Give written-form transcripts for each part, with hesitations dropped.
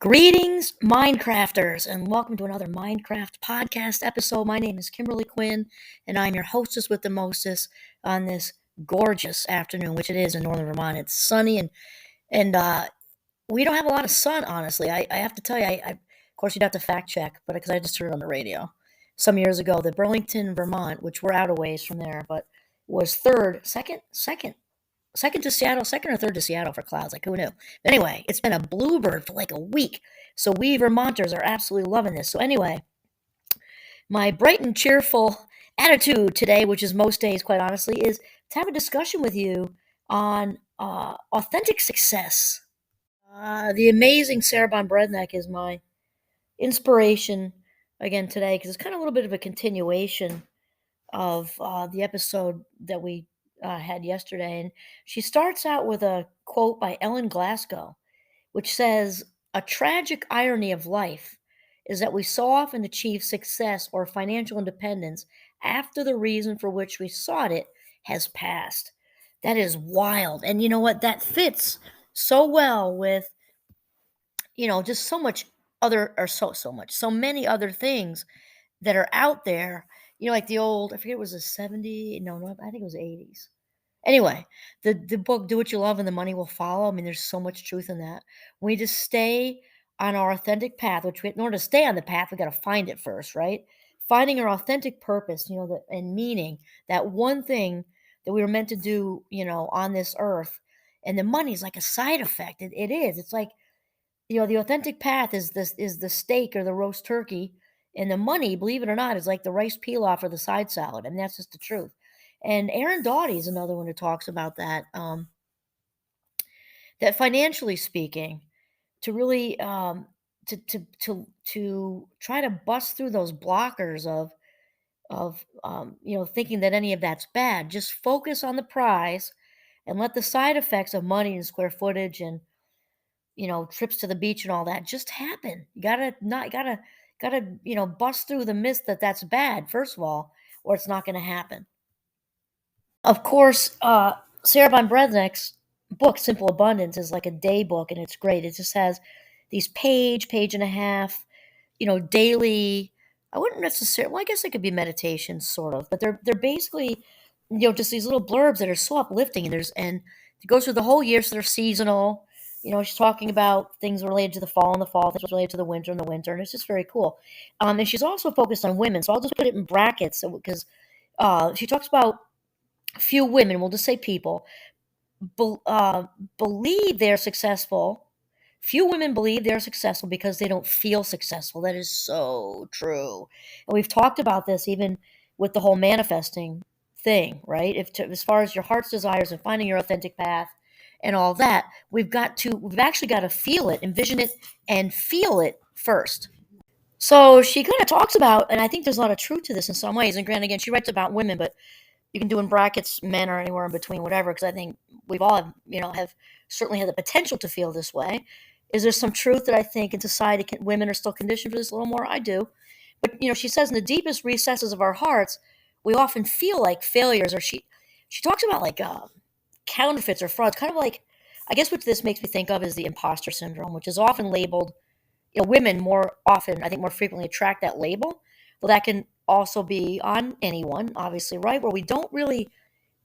Greetings, Minecrafters, and welcome to another Minecraft podcast episode. My name is Kimberly Quinn, and I'm your hostess with the mostest on this gorgeous afternoon, which it is in northern Vermont. It's sunny, and we don't have a lot of sun, honestly. I have to tell you, of course, you'd have to fact check, but because I just heard it on the radio some years ago that Burlington, Vermont, which we're out a ways from there, but was second to Seattle, second or third to Seattle for clouds. Like, who knew? But anyway, it's been a bluebird for like a week. So we Vermonters are absolutely loving this. So anyway, my bright and cheerful attitude today, which is most days, quite honestly, is to have a discussion with you on authentic success. The amazing Sarah Von Brednek is my inspiration again today because it's kind of a little bit of a continuation of the episode that we had yesterday. And she starts out with a quote by Ellen Glasgow, which says, "A tragic irony of life is that we so often achieve success or financial independence after the reason for which we sought it has passed." That is wild. And you know what? That fits so well with, just so much other, or so many other things that are out there, like the old, I forget, it was a 70, no, I think it was 80s. Anyway, the book Do What You Love and the Money Will Follow. I mean, there's so much truth in that. We just stay on our authentic path, which in order to stay on the path, we got to find it first, right? Finding our authentic purpose, and meaning, that one thing that we were meant to do, on this earth. And the money is like a side effect. It is. It's like, the authentic path is the steak or the roast turkey, and the money, believe it or not, is like the rice pilaf or the side salad. I mean, that's just the truth. And Aaron Doughty is another one who talks about that. That financially speaking, to really to try to bust through those blockers of thinking that any of that's bad. Just focus on the prize, and let the side effects of money and square footage and trips to the beach and all that just happen. You gotta not gotta bust through the myth that that's bad first of all, or it's not going to happen. Of course, Sarah Von Brednek's book Simple Abundance is like a day book, and it's great. It just has these page and a half, daily. I wouldn't necessarily. Well, I guess it could be meditations, sort of, but they're basically, just these little blurbs that are so uplifting, and it goes through the whole year, so they're seasonal. She's talking about things related to the fall and the fall, things related to the winter and the winter, and it's just very cool. And she's also focused on women, so I'll just put it in brackets because she talks about few women. We'll just say people bel believe they're successful. Few women believe they're successful because they don't feel successful. That is so true. And we've talked about this even with the whole manifesting thing, right? As far as your heart's desires and finding your authentic path and all that, we've actually got to feel it, envision it, and feel it first. So she kind of talks about, and I think there's a lot of truth to this in some ways. And granted, again, she writes about women, but you can do in brackets men or anywhere in between, whatever, because I think we've all have certainly had the potential to feel this way. Is there some truth that I think in society women are still conditioned for this a little more? I do. But she says in the deepest recesses of our hearts, we often feel like failures. Or she talks about like counterfeits or frauds, kind of like, I guess what this makes me think of is the imposter syndrome, which is often labeled, women more often, I think more frequently attract that label. Well, that can also be on anyone, obviously, right? Where we don't really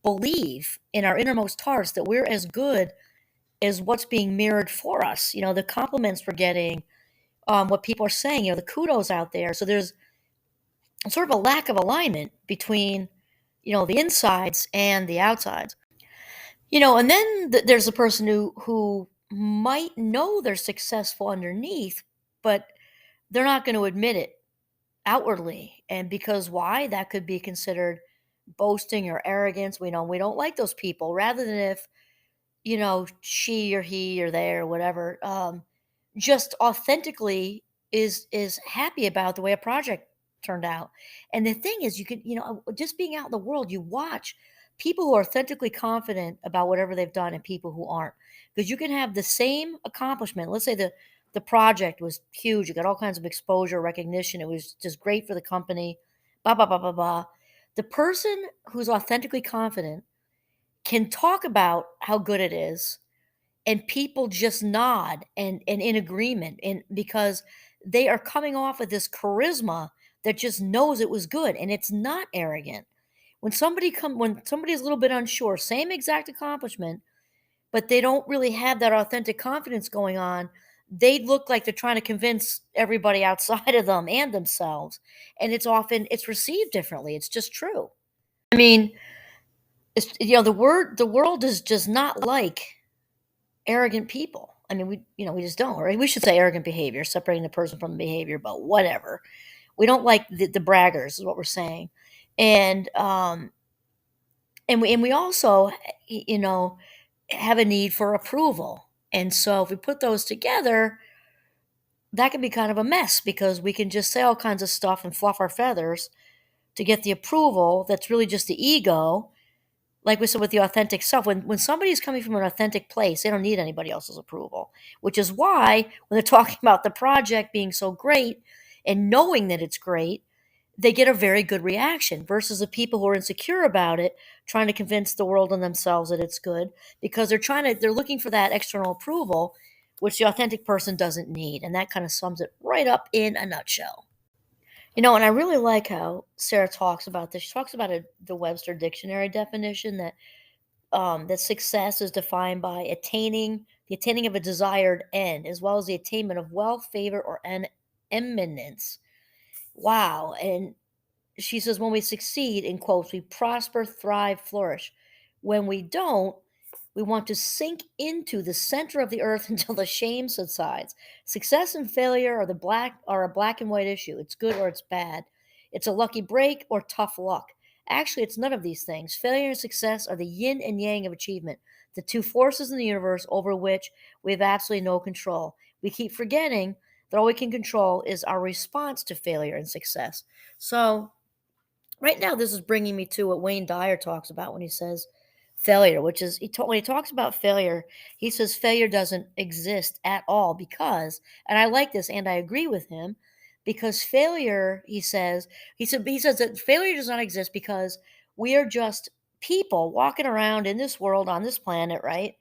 believe in our innermost hearts that we're as good as what's being mirrored for us. The compliments we're getting, what people are saying, the kudos out there. So there's sort of a lack of alignment between, the insides and the outsides. And then there's a person who might know they're successful underneath, but they're not going to admit it outwardly. And because why? That could be considered boasting or arrogance. We don't like those people. Rather than if, she or he or they or whatever, just authentically is happy about the way a project turned out. And the thing is, you could, just being out in the world, you watch people who are authentically confident about whatever they've done and people who aren't. Because you can have the same accomplishment. Let's say the project was huge. You got all kinds of exposure, recognition. It was just great for the company. Blah blah blah blah blah. The person who's authentically confident can talk about how good it is and people just nod and in agreement, and because they are coming off of this charisma that just knows it was good, and it's not arrogant. When somebody's a little bit unsure, same exact accomplishment, but they don't really have that authentic confidence going on, they look like they're trying to convince everybody outside of them and themselves, and it's received differently. It's just true. I mean, the world is just not like arrogant people. I mean, we just don't, right? We should say arrogant behavior, separating the person from the behavior, but whatever. We don't like the braggers, is what we're saying. And we also, have a need for approval. And so if we put those together, that can be kind of a mess because we can just say all kinds of stuff and fluff our feathers to get the approval that's really just the ego. Like we said with the authentic self, when somebody's coming from an authentic place, they don't need anybody else's approval, which is why when they're talking about the project being so great and knowing that it's great, they get a very good reaction versus the people who are insecure about it, trying to convince the world and themselves that it's good because they're looking for that external approval, which the authentic person doesn't need. And that kind of sums it right up in a nutshell. And I really like how Sarah talks about this. She talks about the Webster Dictionary definition that success is defined by attaining of a desired end, as well as the attainment of wealth, favor, or an eminence. Wow! And she says, when we succeed, in quotes, we prosper, thrive, flourish. When we don't, we want to sink into the center of the earth until the shame subsides. Success and failure are a black and white issue. It's good or it's bad. It's a lucky break or tough luck. Actually, it's none of these things. Failure and success are the yin and yang of achievement, the two forces in the universe over which we have absolutely no control. We keep forgetting that all we can control is our response to failure and success. So, right now, this is bringing me to what Wayne Dyer talks about when he says failure, which is when he talks about failure, he says failure doesn't exist at all because, and I like this and I agree with him, because failure, he says that failure does not exist because we are just people walking around in this world on this planet, right?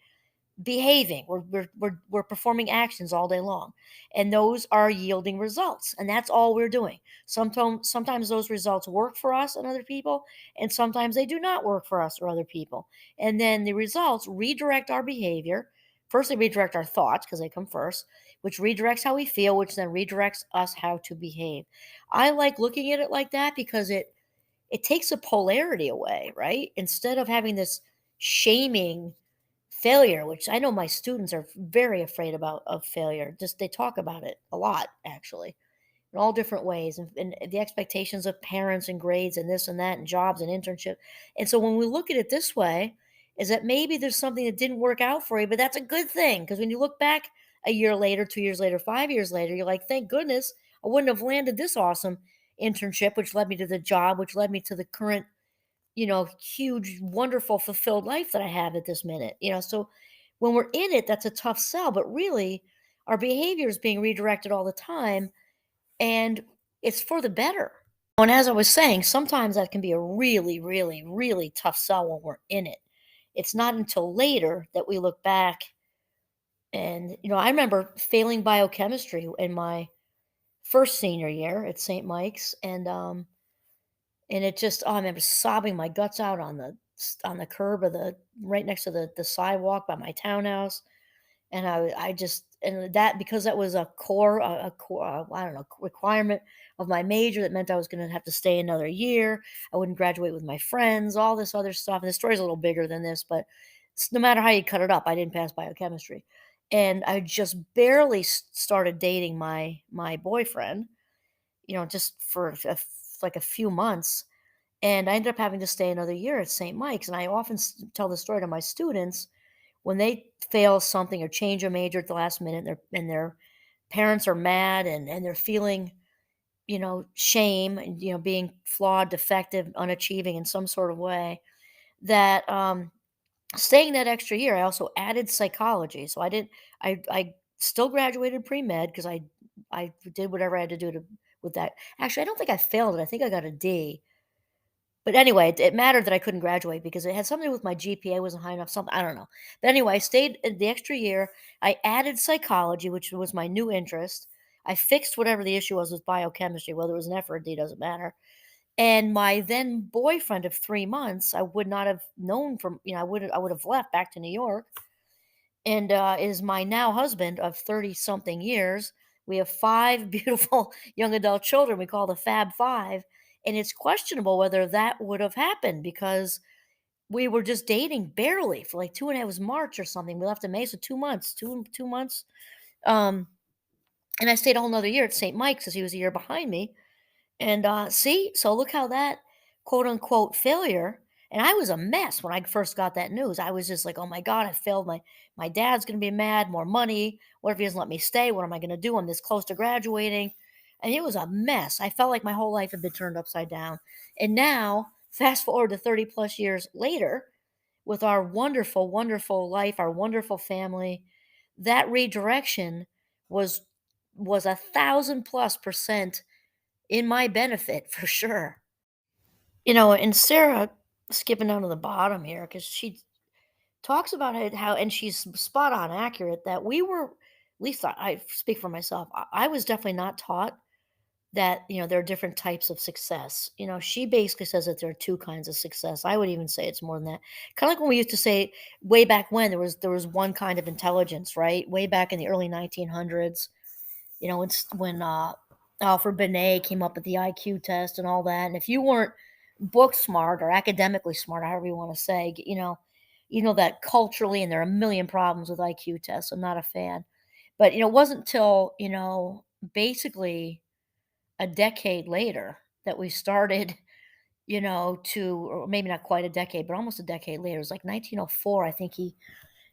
Behaving. We're performing actions all day long, and those are yielding results, and that's all we're doing. Sometimes those results work for us and other people, and sometimes they do not work for us or other people. And then the results redirect our behavior. First, they redirect our thoughts because they come first, which redirects how we feel, which then redirects us how to behave. I like looking at it like that because it takes a polarity away, right? Instead of having this shaming failure, which I know my students are very afraid about of failure. Just they talk about it a lot, actually, in all different ways, and the expectations of parents and grades and this and that and jobs and internship. And so when we look at it this way, is that maybe there's something that didn't work out for you, but that's a good thing because when you look back a year later, 2 years later, 5 years later, you're like, thank goodness I wouldn't have landed this awesome internship, which led me to the job, which led me to the current huge, wonderful, fulfilled life that I have at this minute. So when we're in it, that's a tough sell, but really our behavior is being redirected all the time and it's for the better. And as I was saying, sometimes that can be a really, really, really tough sell when we're in it. It's not until later that we look back and I remember failing biochemistry in my first senior year at St. Mike's and it just I remember sobbing my guts out on the curb of the right next to the sidewalk by my townhouse, and I just and that because that was a core I don't know requirement of my major that meant I was going to have to stay another year. I wouldn't graduate with my friends, all this other stuff. And the story's a little bigger than this, but no matter how you cut it up, I didn't pass biochemistry, and I just barely started dating my boyfriend. Just for like a few months, and I ended up having to stay another year at St. Mike's. And I often tell the story to my students when they fail something or change a major at the last minute, and their parents are mad and they're feeling, shame and being flawed, defective, unachieving in some sort of way. That staying that extra year, I also added psychology. So I did. I still graduated pre med because I did whatever I had to do to with that. Actually, I don't think I failed it. I think I got a D But anyway, it mattered that I couldn't graduate because it had something to do with my GPA wasn't high enough, something I don't know. But anyway, I stayed the extra year. I added psychology, which was my new interest. I fixed whatever the issue was with biochemistry, whether it was an F or a D, doesn't matter. And my then boyfriend of 3 months, I would not have known from, I would have left back to New York, and, is my now husband of 30 something years. We have 5 beautiful young adult children we call the Fab 5, and it's questionable whether that would have happened because we were just dating barely for, like, 2 and it was March or something. We left in May, so 2 months, 2 months, um, and I stayed a whole 'nother year at St. Mike's because he was a year behind me, and, see, so look how that quote unquote failure, and I was a mess when I first got that news. I was just like, "Oh my god, I failed. My dad's gonna be mad, more money. What if he doesn't let me stay? What am I gonna do? I'm this close to graduating." And it was a mess. I felt like my whole life had been turned upside down. And now, fast forward to 30 plus years later, with our wonderful, wonderful life, our wonderful family, that redirection was was 1,000+% in my benefit for sure. And Sarah, skipping down to the bottom here, because she talks about it, how, and she's spot on accurate, that we were, at least I speak for myself, I was definitely not taught that, there are different types of success. She basically says that there are two kinds of success. I would even say it's more than that. Kind of like when we used to say way back when there was one kind of intelligence, right? Way back in the early 1900s, it's when Alfred Binet came up with the IQ test and all that. And if you weren't book smart or academically smart, however you want to say, that culturally, and there are a million problems with IQ tests. I'm not a fan. But it wasn't till basically a decade later that we started, or maybe not quite a decade, but almost a decade later. It was like 1904. I think he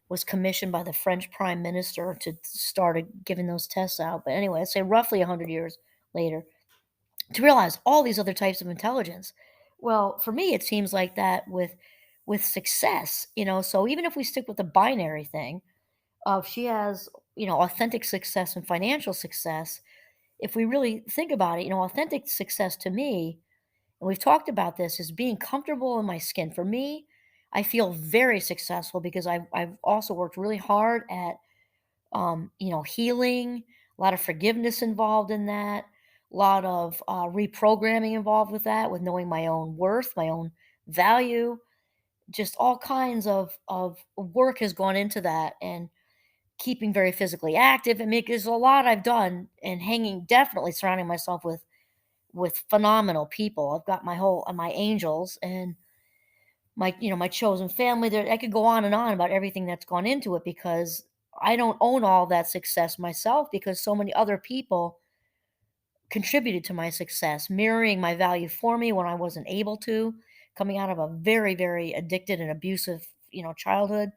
was commissioned by the French prime minister to started giving those tests out. But anyway, I'd say roughly 100 years later, to realize all these other types of intelligence. Well, for me, it seems like that with success. So even if we stick with the binary thing of she has, authentic success and financial success, if we really think about it, authentic success to me, and we've talked about this, is being comfortable in my skin. For me, I feel very successful because I've also worked really hard at healing, a lot of forgiveness involved in that, a lot of reprogramming involved with that, with knowing my own worth, my own value, just all kinds of work has gone into that, and keeping very physically active. I mean, there's a lot I've done, and hanging, definitely surrounding myself with phenomenal people. I've got my angels and my chosen family. There, I could go on and on about everything that's gone into it because I don't own all that success myself because so many other people contributed to my success, mirroring my value for me when I wasn't able to, coming out of a very, very addicted and abusive, childhood.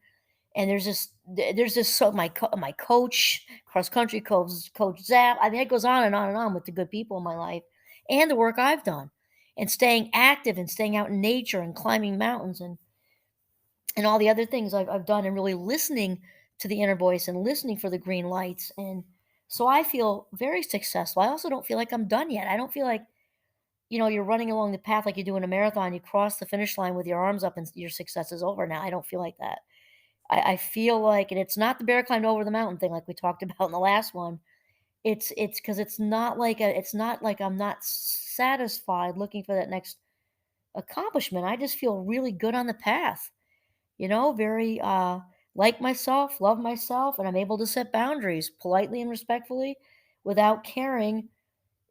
And there's just so my coach, cross country coach Zap. I mean, it goes on and on and on with the good people in my life and the work I've done, and staying active and staying out in nature and climbing mountains and all the other things I've done, and really listening to the inner voice and listening for the green lights. And so I feel very successful. I also don't feel like I'm done yet. I don't feel like, you're running along the path like you do in a marathon. You cross the finish line with your arms up and your success is over now. I don't feel like that. I feel like, and it's not the bear climbed over the mountain thing like we talked about in the last one. It's because it's not like I'm not satisfied looking for that next accomplishment. I just feel really good on the path. Very like myself, love myself, and I'm able to set boundaries politely and respectfully without caring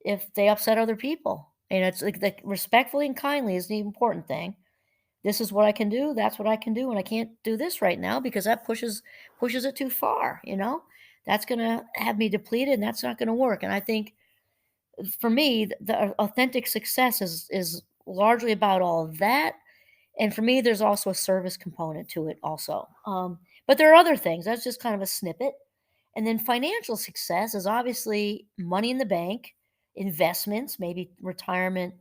if they upset other people. And it's like respectfully and kindly is the important thing. This is what I can do, that's what I can do, and I can't do this right now because that pushes it too far. That's gonna have me depleted, and that's not gonna work. And I think for me, the authentic success is largely about all of that. And for me, there's also a service component to it also. But there are other things. That's just kind of a snippet. And then financial success is obviously money in the bank, investments, maybe retirement,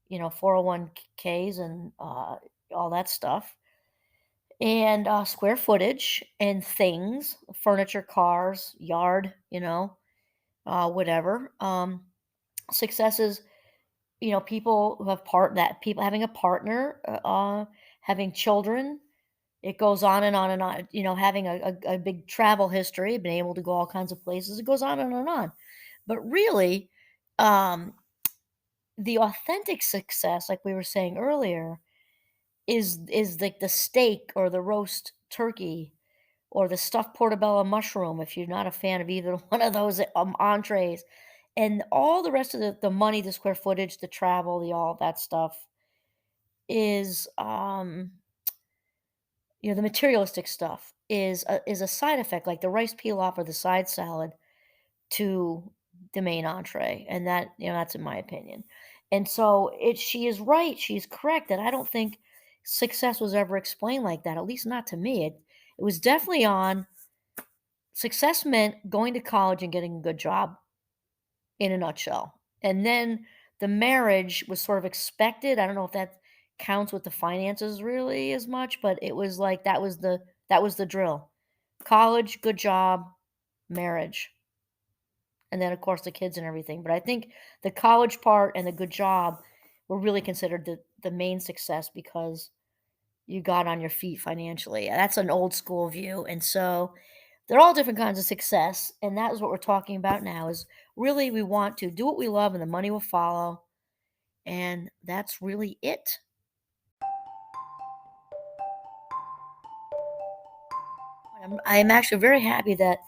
401ks and all that stuff, and square footage and things, furniture, cars, yard, whatever. Successes, people who have people having a partner, having children. It goes on and on and on. Having a big travel history, been able to go all kinds of places. It goes on and on and on. But really, um, the authentic success, like we were saying earlier, is like the steak or the roast turkey or the stuffed portobello mushroom. If you're not a fan of either one of those entrees, and all the rest of the money, the square footage, the travel, the all that stuff is the materialistic stuff is a side effect, like the rice pilaf or the side salad to the main entree, and that's in my opinion. And so she is right, she's correct that I don't think success was ever explained like that, at least not to me. It was definitely on success meant going to college and getting a good job in a nutshell. And then the marriage was sort of expected. I don't know if that counts with the finances really as much, but it was like that was the drill. College, good job, marriage, and then of course the kids and everything. But I think the college part and the good job were really considered the main success because you got on your feet financially. That's an old school view. And so they're all different kinds of success. And that is what we're talking about now is really we want to do what we love and the money will follow. And that's really it. I'm actually very happy that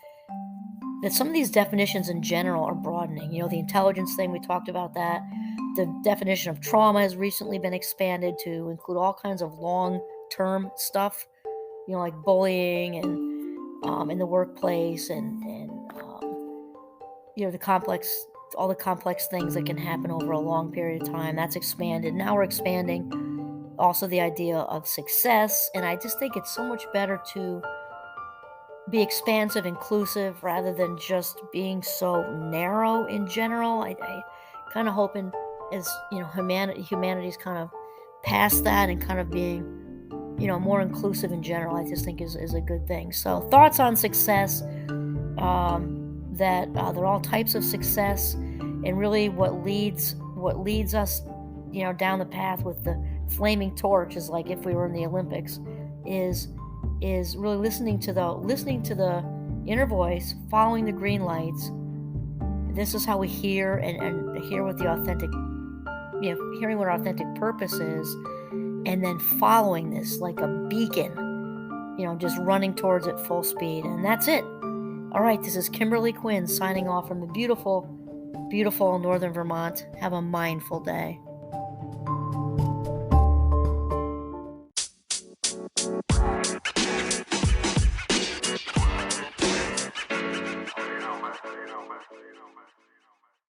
some of these definitions in general are broadening. The intelligence thing, we talked about that. The definition of trauma has recently been expanded to include all kinds of long term stuff, like bullying and in the workplace and the all the complex things that can happen over a long period of time. That's expanded. Now we're expanding also the idea of success. And I just think it's so much better to be expansive, inclusive, rather than just being so narrow in general. I kind of hoping as humanity's kind of past that and kind of being more inclusive in general. I just think is a good thing. So thoughts on success, that there are all types of success, and really what leads us down the path with the flaming torch is like if we were in the Olympics is really listening to the inner voice, following the green lights. This is how we hear and hear what the authentic, hearing what our authentic purpose is, and then following this like a beacon, just running towards it full speed. And that's it. All right, this is Kimberly Quinn signing off from the beautiful, beautiful northern Vermont. Have a mindful day.